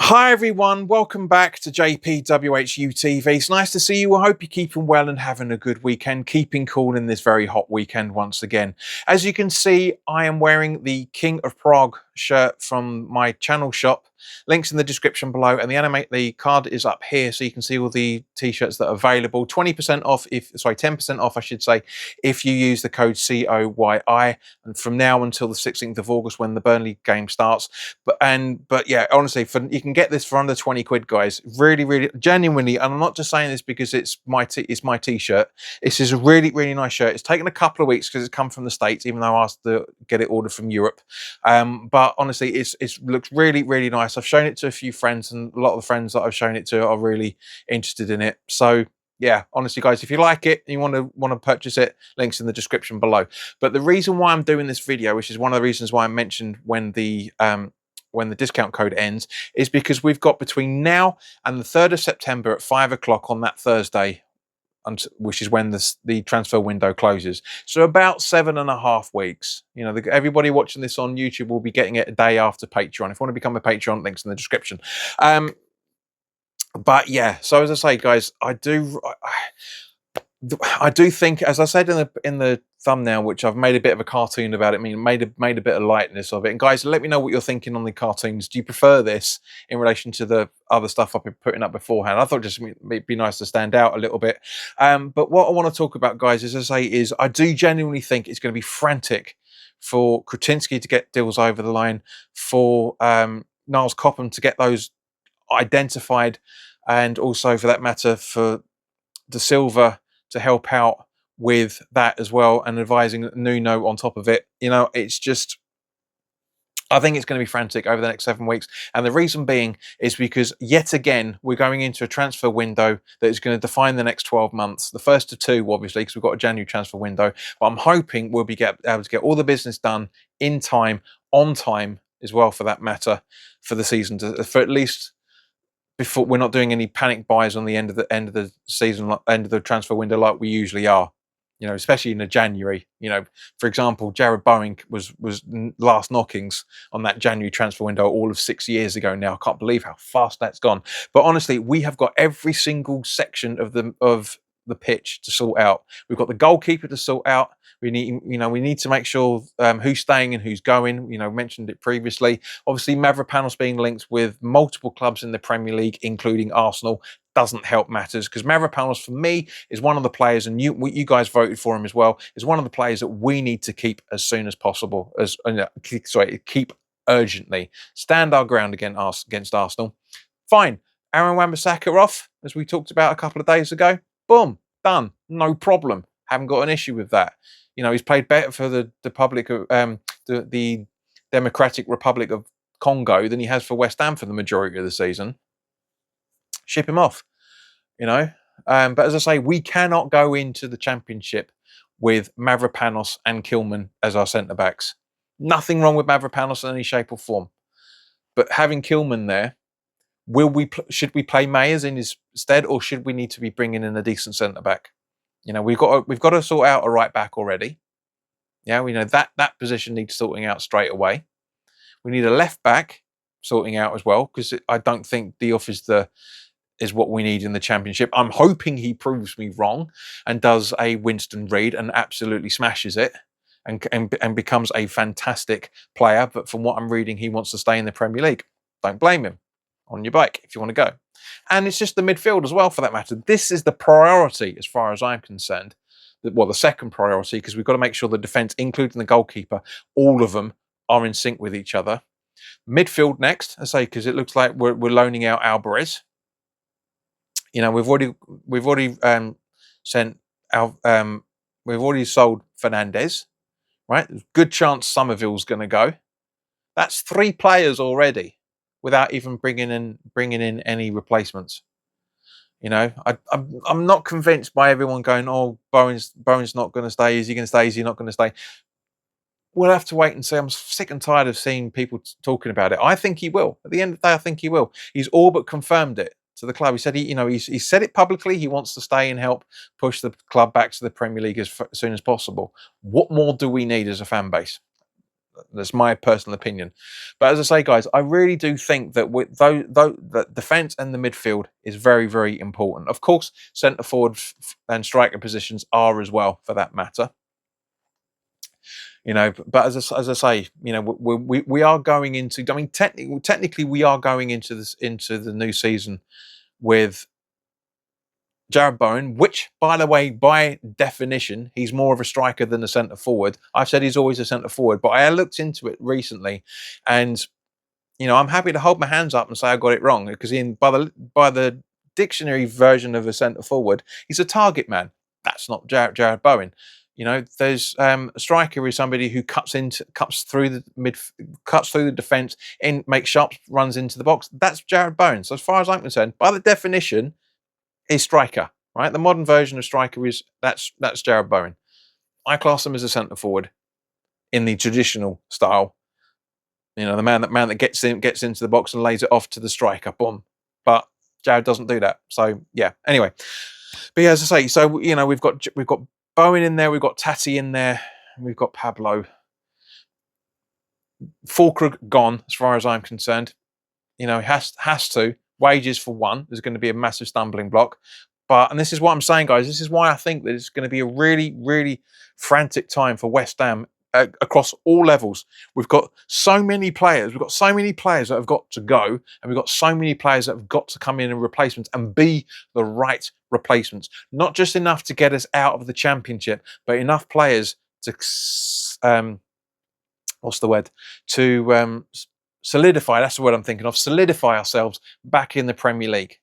Hi everyone, welcome back to JPWHU TV. It's nice to see you. I hope you're keeping well and having a good weekend, keeping cool in this very hot weekend once again. As you can see, I am wearing the King of Prague shirt from my channel shop. Links in the description below, and the card is up here so you can see all the t-shirts that are available. 20% off, 10% off I should say, if you use the code COYI, and from now until the 16th of August when the Burnley game starts. But yeah, honestly, you can get this for under 20 quid, guys. Really, genuinely, and I'm not just saying this because it's my t-shirt. This is a really nice shirt. It's taken a couple of weeks because it's come from the States, even though I asked to get it ordered from Europe. But honestly, it looks really nice. I've shown it to a few friends, and a lot of the friends that I've shown it to are really interested in it. So yeah, honestly, guys, if you like it and you want to purchase it, links in the description below. But the reason why I'm doing this video, which is one of the reasons why I mentioned when the discount code ends, is because we've got between now and the 3rd of September at 5 o'clock on that Thursday, which is when the transfer window closes. So about 7.5 weeks. You know, everybody watching this on YouTube will be getting it a day after Patreon. If you want to become a Patreon, links in the description. But yeah, so as I say, guys, I do think, as I said in the thumbnail, which I've made a bit of a cartoon about it, made a bit of lightness of it. And guys, let me know what you're thinking on the cartoons. Do you prefer this in relation to the other stuff I've been putting up beforehand? I thought just it'd be nice to stand out a little bit. But what I want to talk about, guys, as I say, is I do genuinely think it's going to be frantic for Kretinsky to get deals over the line, for Niles Copham to get those identified, and also for that matter for De Silva to help out with that as well, and advising Nuno on top of it. You know, it's just, I think it's going to be frantic over the next 7 weeks. And the reason being is because yet again, we're going into a transfer window that is going to define the next 12 months. The first of two, obviously, because we've got a January transfer window. But I'm hoping we'll be able to get all the business done in time, on time as well, for that matter, for the season, for at least before we're not doing any panic buys on the end of the season, end of the transfer window, like we usually are. You know, especially in the January. You know, for example, Jared Bowen was last knockings on that January transfer window all of 6 years ago now. I can't believe how fast that's gone. But honestly, we have got every single section of the pitch to sort out. We've got the goalkeeper to sort out. We need to make sure who's staying and who's going. You know, mentioned it previously. Obviously, Mavropanos being linked with multiple clubs in the Premier League, including Arsenal, doesn't help matters, because Mavropanos, for me, is one of the players, and you guys voted for him as well, is one of the players that we need to keep as soon as possible. Keep urgently. Stand our ground against Arsenal. Fine. Aaron Wan-Bissaka off, as we talked about a couple of days ago. Boom, done, no problem. Haven't got an issue with that. You know, he's played better for the Democratic Republic of Congo than he has for West Ham for the majority of the season. Ship him off, you know. But as I say, we cannot go into the Championship with Mavropanos and Kilman as our centre backs. Nothing wrong with Mavropanos in any shape or form, but having Kilman there, should we play Mayers in his stead, or should we need to be bringing in a decent centre back? You know, we've got to sort out a right back already. Yeah, we know that position needs sorting out straight away. We need a left back sorting out as well, because I don't think Diouf is what we need in the Championship. I'm hoping he proves me wrong and does a Winston Reid and absolutely smashes it and becomes a fantastic player. But from what I'm reading, he wants to stay in the Premier League. Don't blame him. On your bike if you want to go. And it's just the midfield as well, for that matter. This is the priority as far as I'm concerned. Well, the second priority, because we've got to make sure the defence, including the goalkeeper, all of them are in sync with each other. Midfield next, I say, because it looks like we're loaning out Alvarez. You know, we've already we've already sold Fernandez, right? Good chance Somerville's going to go. That's 3 players already, without even bringing in any replacements. You know, I'm not convinced by everyone going, oh, Bowen's not going to stay. Is he going to stay? Is he not going to stay? We'll have to wait and see. I'm sick and tired of seeing people talking about it. I think he will. At the end of the day, I think he will. He's all but confirmed it to the club. He said he said it publicly. He wants to stay and help push the club back to the Premier League as soon as possible. What more do we need as a fan base? That's my personal opinion. But as I say, guys, I really do think that with though the defence and the midfield is very, very important. Of course, centre forward and striker positions are as well, for that matter. But as I say, we are going into. I mean, technically, we are going into the new season with Jared Bowen, which, by the way, by definition, he's more of a striker than a centre forward. I've said he's always a centre forward, but I looked into it recently, and I'm happy to hold my hands up and say I got it wrong, because by the dictionary version of a centre forward, he's a target man. That's not Jared Bowen. There's a striker is somebody who cuts through the defence and makes sharp runs into the box. That's Jared Bowen. So as far as I'm concerned, by the definition, is striker, right? The modern version of striker that's Jared Bowen. I class him as a centre forward in the traditional style. The man that gets into the box and lays it off to the striker, boom. But Jared doesn't do that. So yeah. Anyway, but yeah, as I say, so we've got Bowen in there, we've got Tati in there, we've got Pablo. Fulkrug gone, as far as I'm concerned. Has to. Wages for one is going to be a massive stumbling block. And this is what I'm saying, guys. This is why I think that it's going to be a really, really frantic time for West Ham across all levels. We've got so many players. We've got so many players that have got to go, and we've got so many players that have got to come in and replacements and be the right replacements. Not just enough to get us out of the Championship, but enough players to what's the word? To solidify, that's the word I'm thinking of, solidify ourselves back in the Premier League.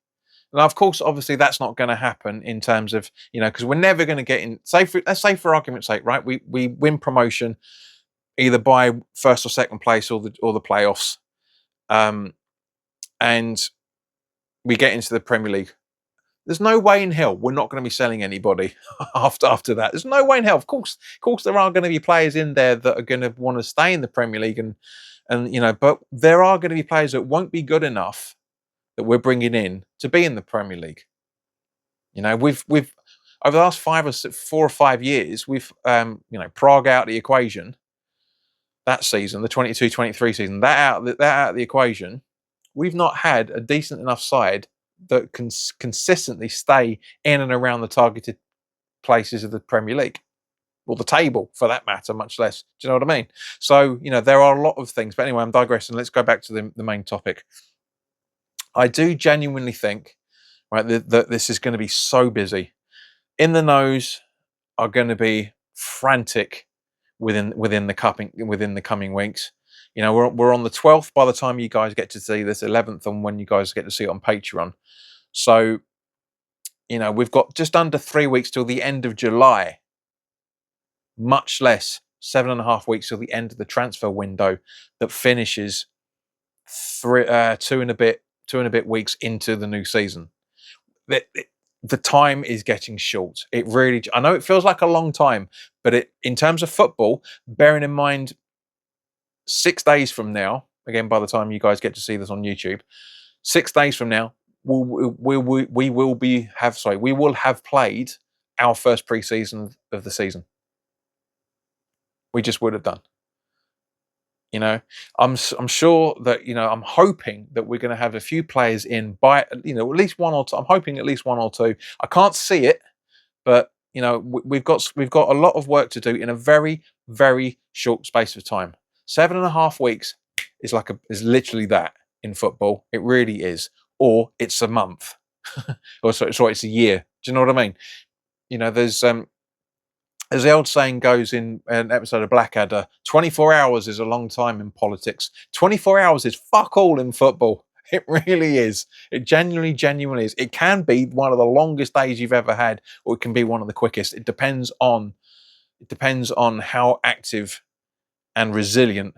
Now, of course, obviously, that's not going to happen in terms of, because we're never going to get in, let's say for argument's sake, right, we win promotion either by first or second place or the playoffs, and we get into the Premier League. There's no way in hell we're not going to be selling anybody after that. There's no way in hell. Of course, there are going to be players in there that are going to want to stay in the Premier League, and but there are going to be players that won't be good enough that we're bringing in to be in the Premier League. We've over the last 4 or 5 years, we've Prague out of the equation. That season, the 22-23 season, that out of the equation, we've not had a decent enough side that can consistently stay in and around the targeted places of the Premier League, or the table for that matter, much less. Do you know what I mean? So, there are a lot of things. But anyway, I'm digressing. Let's go back to the main topic. I do genuinely think, right, that this is going to be so busy. In the Knows are going to be frantic within the coming weeks. We're on the 12th by the time you guys get to see this, 11th on when you guys get to see it on Patreon. So, we've got just under 3 weeks till the end of July, much less 7.5 weeks till the end of the transfer window that finishes 2 and a bit weeks into the new season. The time is getting short. It really, I know it feels like a long time, but in terms of football, bearing in mind 6 days from now, again, by the time you guys get to see this on YouTube, 6 days from now, we will have played our first pre-season of the season. We just would have done. I'm sure that, I'm hoping that we're going to have a few players in by, at least one or two. I'm hoping at least one or two. I can't see it, but we've got a lot of work to do in a very, very short space of time. 7.5 weeks is literally that in football. It really is. Or it's a month, or sorry, it's a year. Do you know what I mean? There's as the old saying goes in an episode of Blackadder, 24 hours is a long time in politics. 24 hours is fuck all in football. It really is. It genuinely is. It can be one of the longest days you've ever had, or it can be one of the quickest. It depends on how active and resilient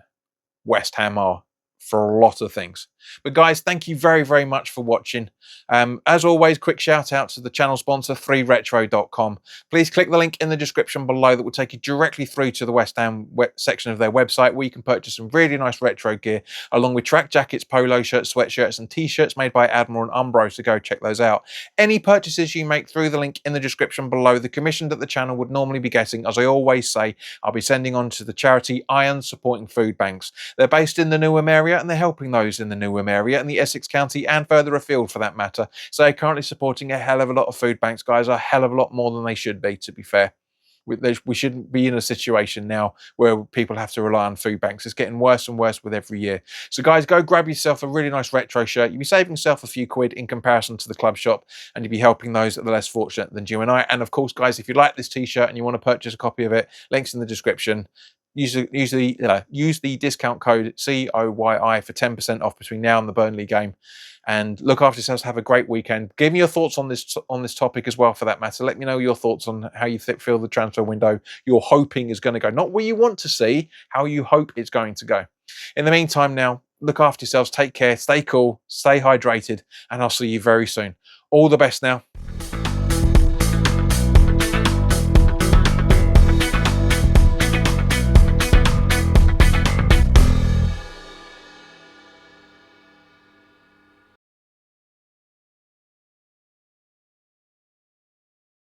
West Ham are for a lot of things. But guys, thank you very, very much for watching. As always, quick shout out to the channel sponsor, 3retro.com. Please click the link in the description below that will take you directly through to the West Ham section of their website, where you can purchase some really nice retro gear, along with track jackets, polo shirts, sweatshirts, and t-shirts made by Admiral and Umbro, so go check those out. Any purchases you make through the link in the description below, the commission that the channel would normally be getting, as I always say, I'll be sending on to the charity Iron Supporting Food Banks. They're based in the Newham area, and they're helping those in the Newham area and the Essex County and further afield for that matter. So they're currently supporting a hell of a lot of food banks, guys, a hell of a lot more than they should be, to be fair. We shouldn't be in a situation now where people have to rely on food banks. It's getting worse and worse with every year. So guys, go grab yourself a really nice retro shirt. You'll be saving yourself a few quid in comparison to the club shop, and you'll be helping those that are less fortunate than you and I. And of course, guys, if you like this t-shirt and you want to purchase a copy of it, links in the description. Use the discount code COYI for 10% off between now and the Burnley game. And look after yourselves. Have a great weekend. Give me your thoughts on this topic as well, for that matter. Let me know your thoughts on how you feel the transfer window you're hoping is going to go. Not what you want to see, how you hope it's going to go. In the meantime, now, look after yourselves. Take care. Stay cool. Stay hydrated. And I'll see you very soon. All the best now.